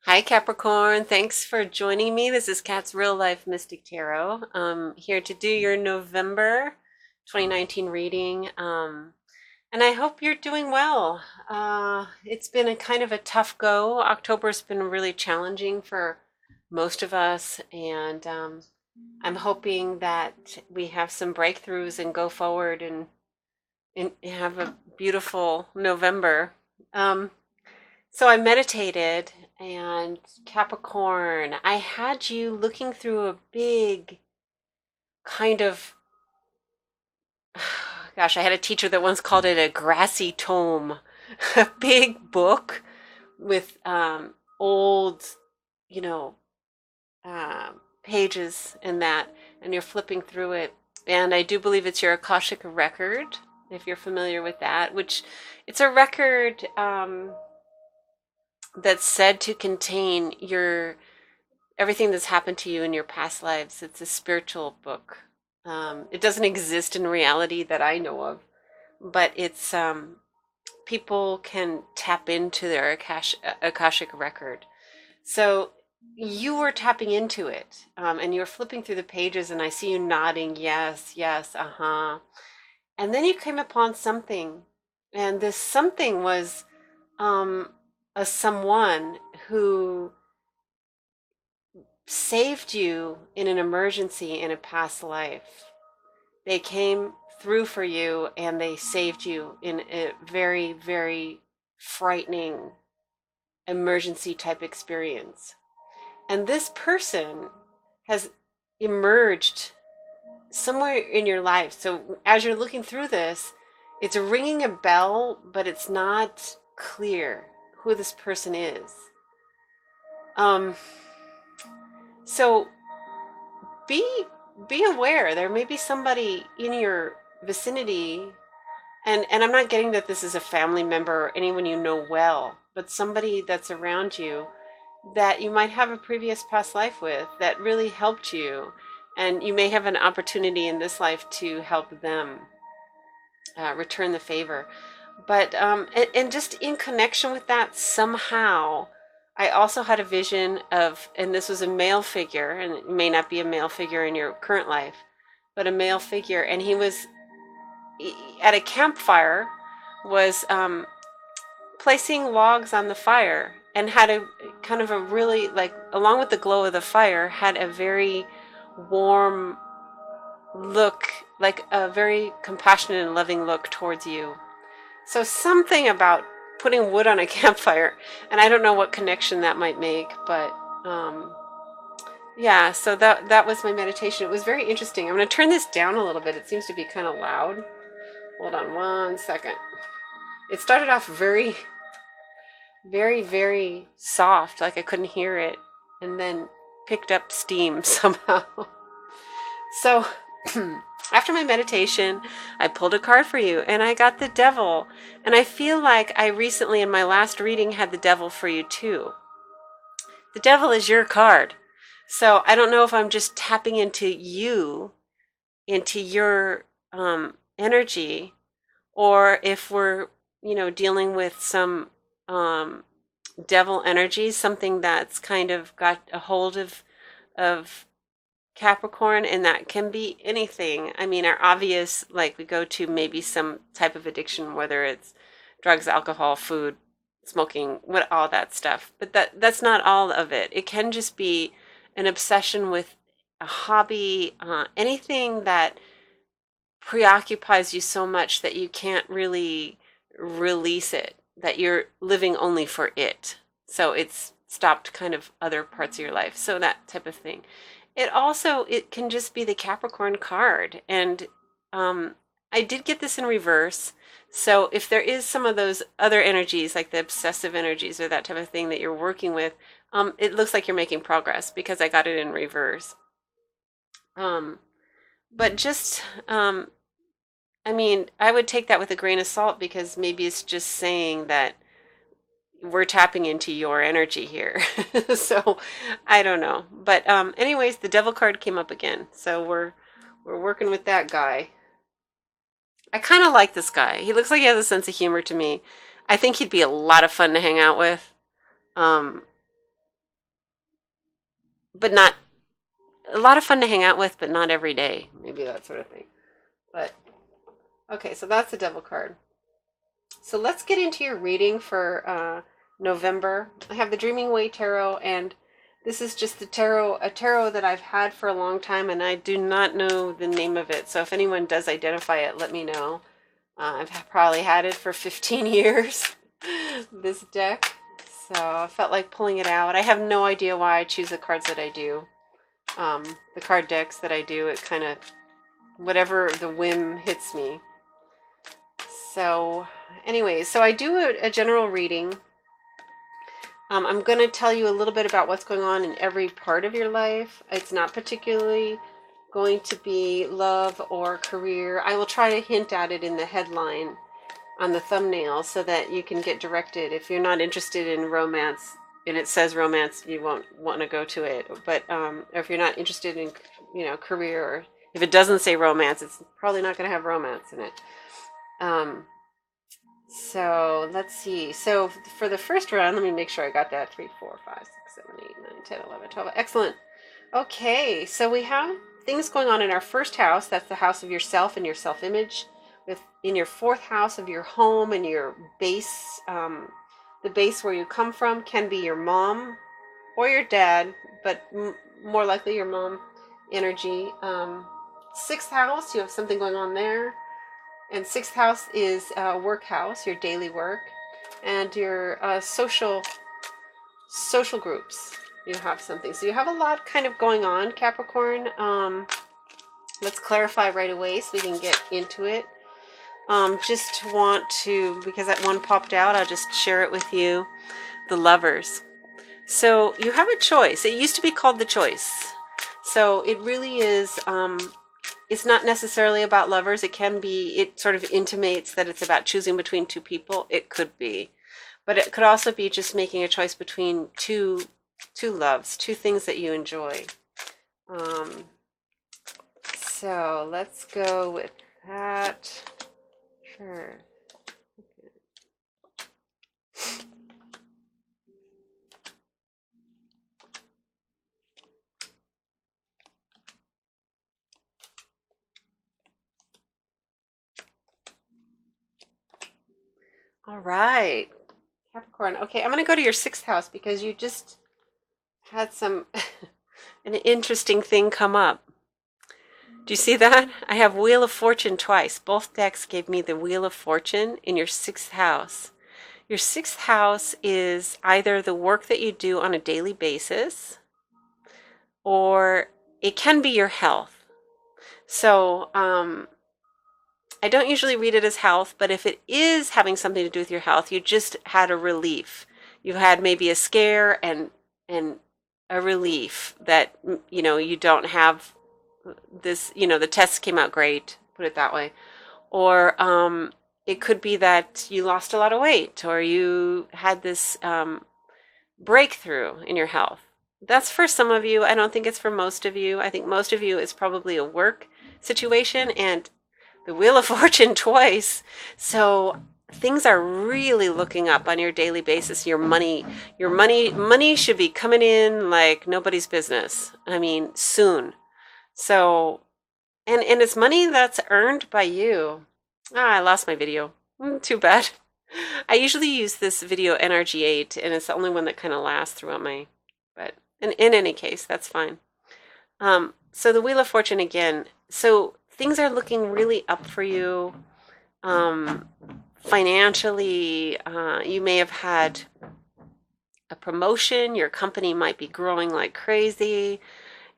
Hi, Capricorn. Thanks for joining me. This is Kat's Real Life Mystic Tarot. Here to do your November 2019 reading. And I hope you're doing well. It's been a kind of a tough go. October's been really challenging for most of us, and I'm hoping that we have some breakthroughs and go forward and have a beautiful November. Um, so I meditated and Capricorn, I had you looking through a big kind of, gosh, I had a teacher that once called it a grassy tome, a big book with old, you know, pages and that, and you're flipping through it. And I do believe it's your Akashic record, if you're familiar with that, which it's a record that's said to contain your everything that's happened to you in your past lives. It's a spiritual book. It doesn't exist in reality that I know of, but it's people can tap into their Akashic record. So you were tapping into it, and you were flipping through the pages, and I see you nodding, yes, yes, uh-huh. And then you came upon something, and this something was um, a someone who saved you in an emergency in a past life. They came through for you and they saved you in a very, very frightening emergency type experience. And this person has emerged somewhere in your life. So as you're looking through this, it's ringing a bell, but it's not clear who this person is. Um, so be be aware there may be somebody in your vicinity, and I'm not getting that this is a family member or anyone you know well, but somebody that's around you that you might have a previous past life with that really helped you, and you may have an opportunity in this life to help them return the favor. But and just in connection with that, somehow I also had a vision of, and this was a male figure, and it may not be a male figure in your current life, but a male figure, and he was at a campfire, was placing logs on the fire, and had a kind of a really, like, along with the glow of the fire, had a very warm look, like a very compassionate and loving look towards you. So something about putting wood on a campfire, and I don't know what connection that might make, but yeah, so that was my meditation. It was very interesting. I'm going to turn this down a little bit. It seems to be kind of loud. Hold on one second. It started off very, very, very soft, like I couldn't hear it, and then picked up steam somehow. So after my meditation, I pulled a card for you and I got the devil. And I feel like I recently, in my last reading, had the devil for you too. The devil is your card. So I don't know if I'm just tapping into you, into your energy, or if we're, dealing with some devil energy, something that's kind of got a hold of Capricorn, and that can be anything. I mean, our obvious, like, we go to maybe some type of addiction, whether it's drugs, alcohol, food, smoking, what, all that stuff. But that's not all of it. It can just be an obsession with a hobby, anything that preoccupies you so much that you can't really release it, that you're living only for it. So it's stopped kind of other parts of your life. So that type of thing. It can just be the Capricorn card. And I did get this in reverse. So if there is some of those other energies, like the obsessive energies or that type of thing that you're working with, it looks like you're making progress because I got it in reverse. But just, I mean, I would take that with a grain of salt, because maybe it's just saying that we're tapping into your energy here. So I don't know. But anyways, the devil card came up again. So we're working with that guy. I kind of like this guy. He looks like he has a sense of humor to me. I think he'd be a lot of fun to hang out with. Um, but not a lot of fun to hang out with, but not every day. Maybe that sort of thing. But okay, so that's the Devil card. So let's get into your reading for November. I have the Dreaming Way Tarot, and this is just a tarot that I've had for a long time, and I do not know the name of it. So if anyone does identify it, let me know. I've probably had it for 15 years, this deck. So I felt like pulling it out. I have no idea why I choose the cards that I do. The card decks that I do, it kind of, whatever the whim hits me. So anyways, so I do a general reading. I'm going to tell you a little bit about what's going on in every part of your life. It's not particularly going to be love or career. I will try to hint at it in the headline on the thumbnail so that you can get directed. If you're not interested in romance and it says romance, you won't want to go to it. But or if you're not interested in, you know, career, or if it doesn't say romance, it's probably not going to have romance in it. So let's see. So for the first round, let me make sure I got that. 3, 4, 5, 6, 7, 8, 9, 10, 11, 12. Excellent. Okay, so we have things going on in our first house. That's the house of yourself and your self-image. In your fourth house of your home and your base, the base where you come from can be your mom or your dad, but more likely your mom energy. Sixth house, you have something going on there. And sixth house is work house, your daily work, and your social groups. You have something. So you have a lot kind of going on, Capricorn. Let's clarify right away so we can get into it. Just want to, because that one popped out, I'll just share it with you. The Lovers. So you have a choice. It used to be called The Choice. So it really is, it's not necessarily about lovers. It can be, it sort of intimates that it's about choosing between two people. It could be. But it could also be just making a choice between two loves, two things that you enjoy. So let's go with that. Sure. All right, Capricorn. Okay, I'm going to go to your sixth house because you just had some an interesting thing come up. Do you see that? I have Wheel of Fortune twice. Both decks gave me the Wheel of Fortune in your sixth house. Your sixth house is either the work that you do on a daily basis, or it can be your health. So, I don't usually read it as health, but if it is having something to do with your health, you just had a relief. You had maybe a scare and a relief that, you know, you don't have this, you know, the tests came out great, put it that way. Or it could be that you lost a lot of weight, or you had this breakthrough in your health. That's for some of you. I don't think it's for most of you. I think most of you is probably a work situation and the Wheel of Fortune twice. So things are really looking up on your daily basis. Your money should be coming in like nobody's business. I mean, soon. So, and it's money that's earned by you. I lost my video. Too bad. I usually use this video NRG8, and it's the only one that kind of lasts throughout my, but in any case, that's fine. So the Wheel of Fortune again. So things are looking really up for you. Financially, you may have had a promotion. Your company might be growing like crazy.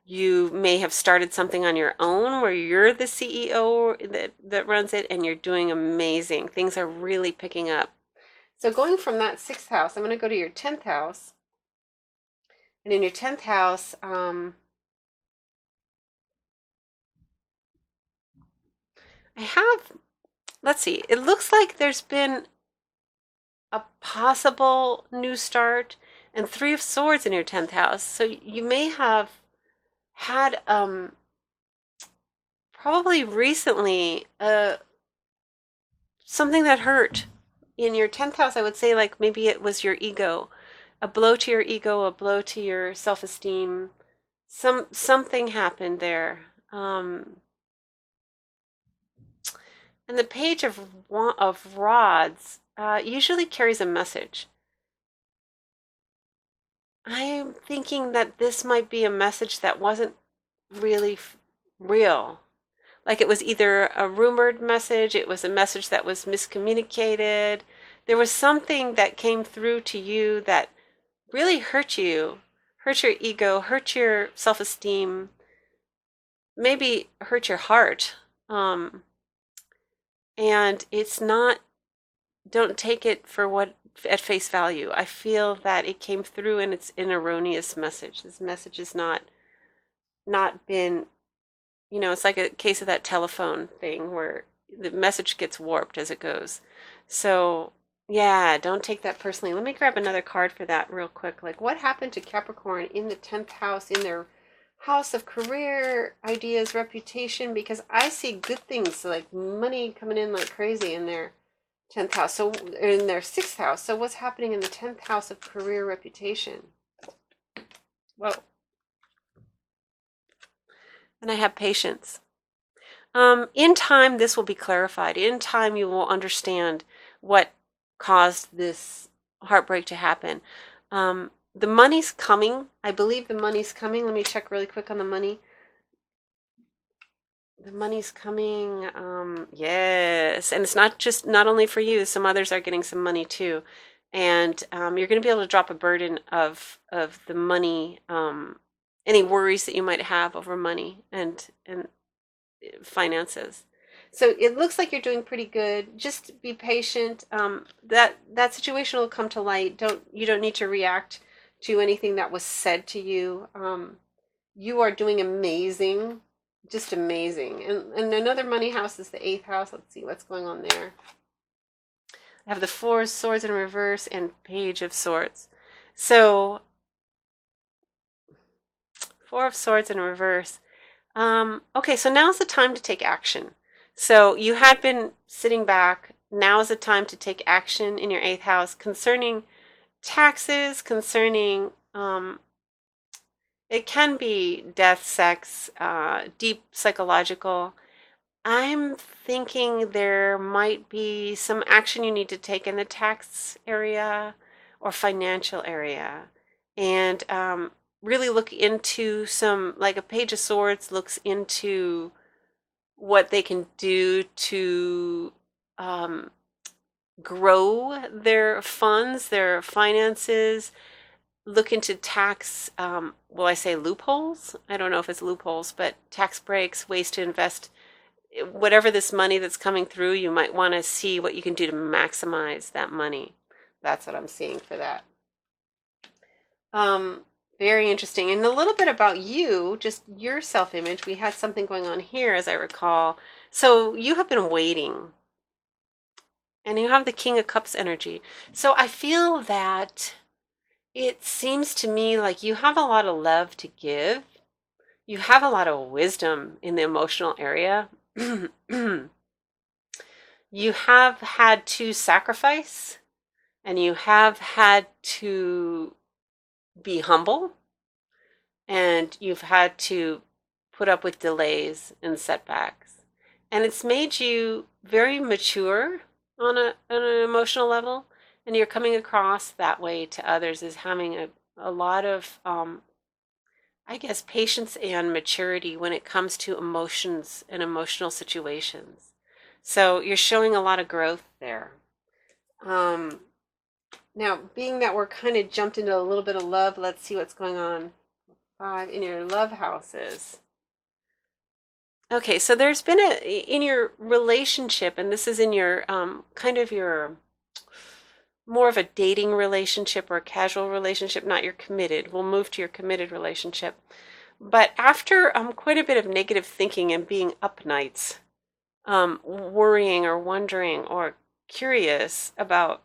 You may have started something on your own where you're the CEO that runs it, and you're doing amazing. Things are really picking up. So going from that sixth house, I'm going to go to your 10th house. And in your 10th house, I have, let's see, it looks like there's been a possible new start, and 3 of Swords in your 10th house. So you may have had probably recently something that hurt. In your 10th house, I would say like maybe it was your ego. A blow to your ego, a blow to your self-esteem. something happened there. And the page of rods usually carries a message. I'm thinking that this might be a message that wasn't really real. Like it was either a rumored message, it was a message that was miscommunicated. There was something that came through to you that really hurt you, hurt your ego, hurt your self-esteem, maybe hurt your heart. And it's not, don't take it for what at face value. I feel that it came through and it's an erroneous message. This message has not been, it's like a case of that telephone thing where the message gets warped as it goes. So yeah, don't take that personally. Let me grab another card for that real quick. Like, what happened to Capricorn in the 10th house, in their house of career, ideas, reputation? Because I see good things like money coming in like crazy in their 10th house. So in their 6th house. So what's happening in the 10th house of career, reputation? Whoa. And I have patience. In time, this will be clarified. In time, you will understand what caused this heartbreak to happen. The money's coming. I believe the money's coming. Let me check really quick on the money. The money's coming. Yes. And it's not only for you. Some others are getting some money too. And you're going to be able to drop a burden of the money, any worries that you might have over money and finances. So it looks like you're doing pretty good. Just be patient. That situation will come to light. You don't need to react to anything that was said to you. You are doing amazing, just amazing. And another money house is the 8th house. Let's see what's going on there. I have the 4 of Swords in reverse and Page of Swords. So 4 of Swords in reverse. Okay, so now's the time to take action. So you had been sitting back. Now is the time to take action in your 8th house concerning taxes, concerning, it can be death, sex, deep psychological. I'm thinking there might be some action you need to take in the tax area or financial area. And really look into some, like a Page of Swords looks into what they can do to grow their funds, their finances, look into tax, well, I say loopholes. I don't know if it's loopholes, but tax breaks, ways to invest. Whatever this money that's coming through, you might want to see what you can do to maximize that money. That's what I'm seeing for that. Very interesting. And a little bit about you, just your self-image. We had something going on here, as I recall. So you have been waiting. And you have the King of Cups energy. So I feel that it seems to me like you have a lot of love to give. You have a lot of wisdom in the emotional area. You have had to sacrifice, and you have had to be humble, and you've had to put up with delays and setbacks. And it's made you very mature on an emotional level, and you're coming across that way to others as having a lot of, I guess, patience and maturity when it comes to emotions and emotional situations. So you're showing a lot of growth there. Now, being that we're kind of jumped into a little bit of love, let's see what's going on. 5 in your love houses. Okay, so there's been in your relationship, and this is in your kind of your more of a dating relationship or a casual relationship, not your committed. We'll move to your committed relationship. But after quite a bit of negative thinking and being up nights, worrying or wondering or curious about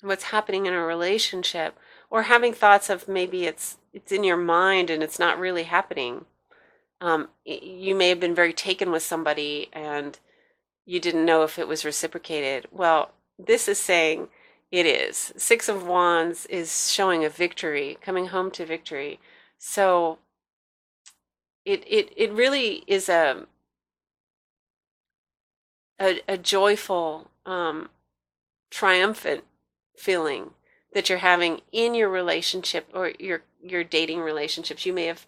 what's happening in a relationship, or having thoughts of maybe it's in your mind and it's not really happening. You may have been very taken with somebody and you didn't know if it was reciprocated. Well, this is saying it is. 6 of Wands is showing a victory, coming home to victory. So it really is a joyful, triumphant feeling that you're having in your relationship or your dating relationships. You may have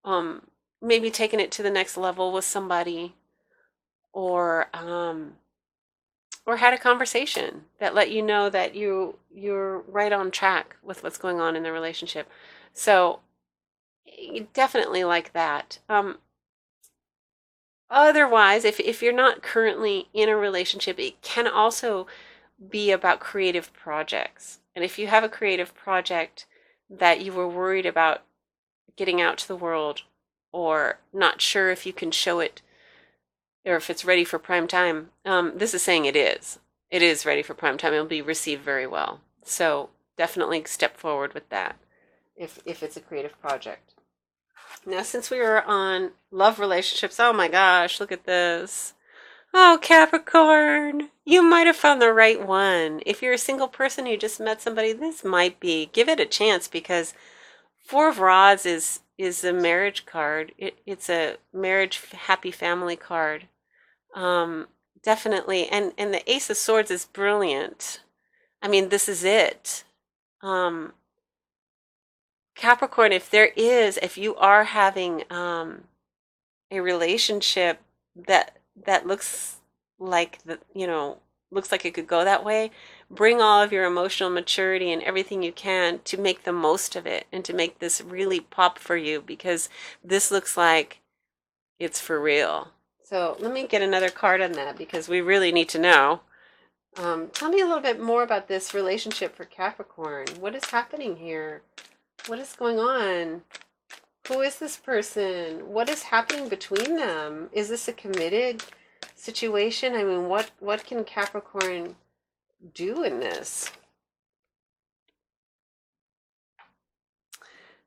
um, maybe taken it to the next level with somebody, or or had a conversation that let you know that you're right on track with what's going on in the relationship. So you definitely like that. Otherwise, if you're not currently in a relationship, it can also be about creative projects. And if you have a creative project that you were worried about getting out to the world, or not sure if you can show it or if it's ready for prime time, this is saying it is. It is ready for prime time. It'll be received very well. So definitely step forward with that if it's a creative project. Now, since we were on love relationships, oh my gosh, look at this. Oh, Capricorn, you might have found the right one. If you're a single person who just met somebody, this might be. Give it a chance, because Four of Rods is a marriage card. It's a marriage happy family card. Definitely. And the Ace of Swords is brilliant. I mean, this is it. Capricorn, if you are having a relationship that looks like looks like it could go that way, bring all of your emotional maturity and everything you can to make the most of it and to make this really pop for you, because this looks like it's for real. So let me get another card on that, because we really need to know. Tell me a little bit more about this relationship for Capricorn. What is happening here? What is going on? Who is this person? What is happening between them? Is this a committed situation? I mean, what can Capricorn do in this?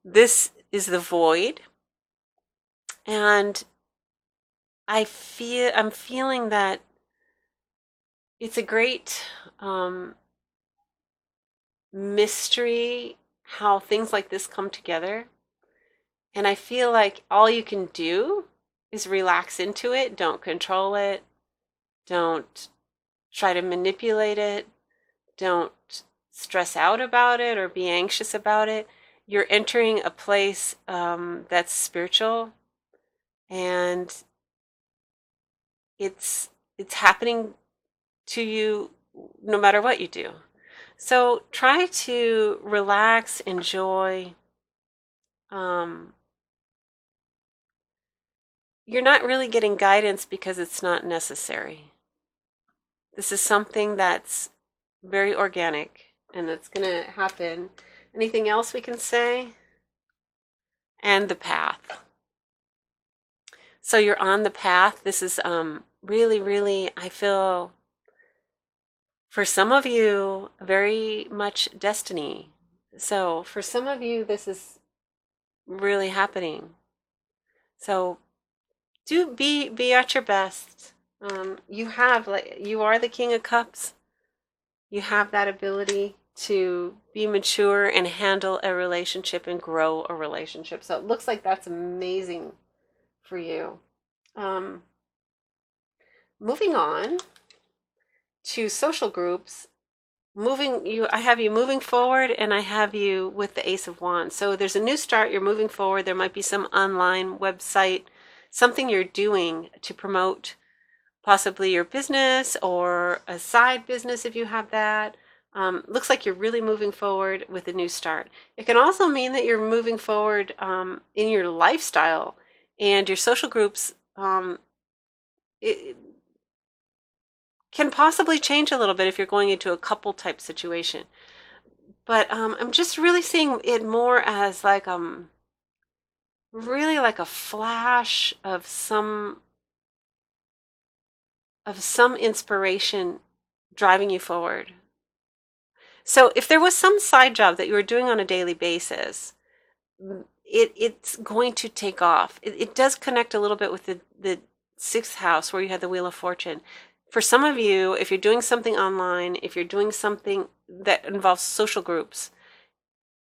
This is the Void, and I'm feeling that it's a great mystery how things like this come together. And I feel like all you can do is relax into it. Don't control it. Don't try to manipulate it. Don't stress out about it or be anxious about it. You're entering a place that's spiritual, and it's happening to you no matter what you do. So try to relax, enjoy. You're not really getting guidance because it's not necessary. This is something that's very organic and that's going to happen. Anything else we can say? And the path. So you're on the path. This is really, really, I feel, for some of you, very much destiny. So for some of you, this is really happening. So do be at your best. You are the King of Cups. You have that ability to be mature and handle a relationship and grow a relationship. So it looks like that's amazing for you. Moving on to social groups. I have you moving forward, and I have you with the Ace of Wands. So there's a new start. You're moving forward. There might be some online website, something you're doing to promote possibly your business or a side business if you have that. Looks like you're really moving forward with a new start. It can also mean that you're moving forward in your lifestyle and your social groups. It can possibly change a little bit if you're going into a couple type situation. But I'm just really seeing it more as like really like a flash of some inspiration driving you forward. So if there was some side job that you were doing on a daily basis, it's going to take off. It does connect a little bit with the sixth house where you had the Wheel of Fortune. For some of you, if you're doing something online, if you're doing something that involves social groups,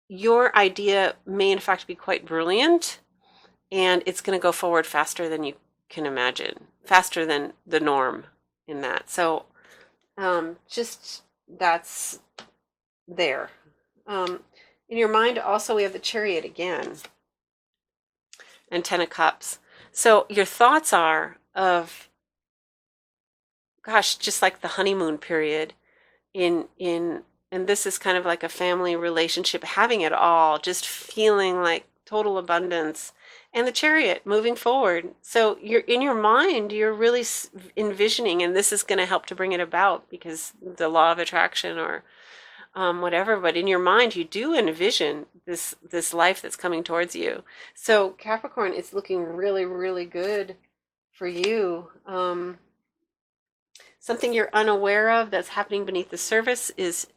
your idea may in fact be quite brilliant, and it's going to go forward faster than you can imagine, faster than the norm in that. So just that's there. In your mind also we have the Chariot again and Ten of Cups. So your thoughts are of, gosh, just like the honeymoon period and this is kind of like a family relationship, having it all, just feeling like total abundance, and the Chariot moving forward. So you're in your mind, you're really envisioning, and this is going to help to bring it about because the law of attraction or whatever, but in your mind you do envision this life that's coming towards you. So Capricorn, it's looking really, really good for you. Something you're unaware of that's happening beneath the surface is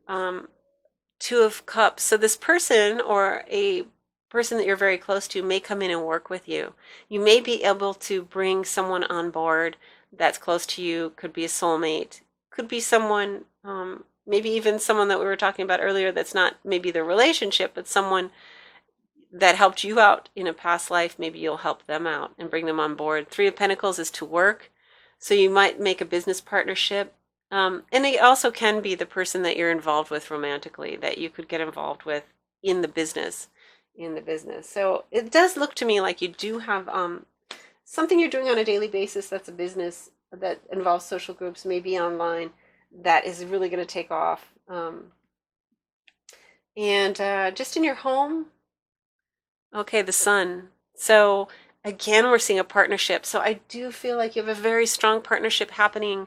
Two of Cups. So this person or a person that you're very close to may come in and work with you. You may be able to bring someone on board that's close to you. Could be a soulmate. Could be someone, maybe even someone that we were talking about earlier that's not maybe the relationship, but someone that helped you out in a past life. Maybe you'll help them out and bring them on board. Three of Pentacles is to work. So you might make a business partnership. And it also can be the person that you're involved with romantically that you could get involved with in the business. So it does look to me like you do have something you're doing on a daily basis that's a business that involves social groups, maybe online, that is really going to take off. And just in your home, okay, the Sun. So again, we're seeing a partnership. So I do feel like you have a very strong partnership happening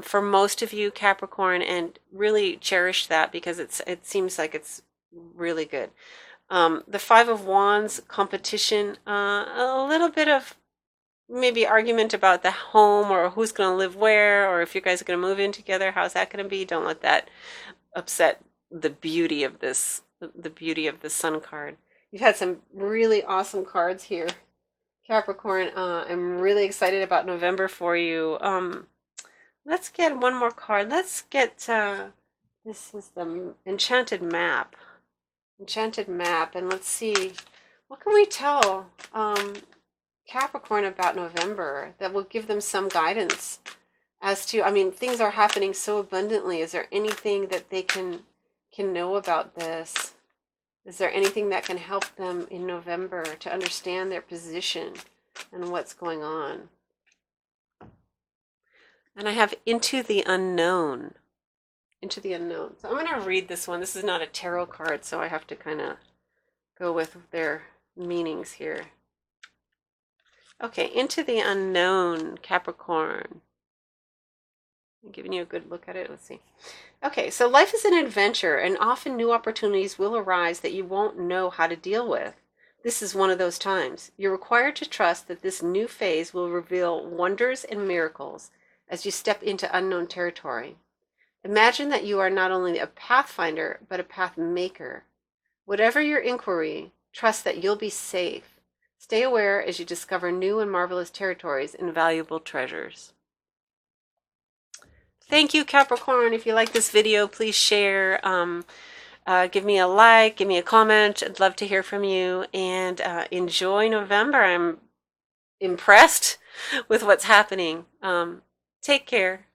for most of you, Capricorn, and really cherish that because it seems like it's really good. The Five of Wands, competition, a little bit of maybe argument about the home or who's going to live where, or if you guys are going to move in together, how's that going to be? Don't let that upset the beauty of this, the beauty of the Sun card. You've had some really awesome cards here, Capricorn. I'm really excited about November for you. Let's get one more card. Let's get, this is the Enchanted Map. Enchanted Map, and let's see, what can we tell Capricorn about November that will give them some guidance as to, I mean, things are happening so abundantly. Is there anything that they can know about this? Is there anything that can help them in November to understand their position and what's going on? And I have Into the Unknown. Into the Unknown. So I'm going to read this one. This is not a tarot card, so I have to kind of go with their meanings here. Okay, Into the Unknown, Capricorn. I'm giving you a good look at it. Let's see. Okay, so life is an adventure, and often new opportunities will arise that you won't know how to deal with. This is one of those times. You're required to trust that this new phase will reveal wonders and miracles as you step into unknown territory. Imagine that you are not only a pathfinder, but a path maker. Whatever your inquiry, trust that you'll be safe. Stay aware as you discover new and marvelous territories and valuable treasures. Thank you, Capricorn. If you like this video, please share. Give me a like, give me a comment. I'd love to hear from you. And enjoy November. I'm impressed with what's happening. Take care.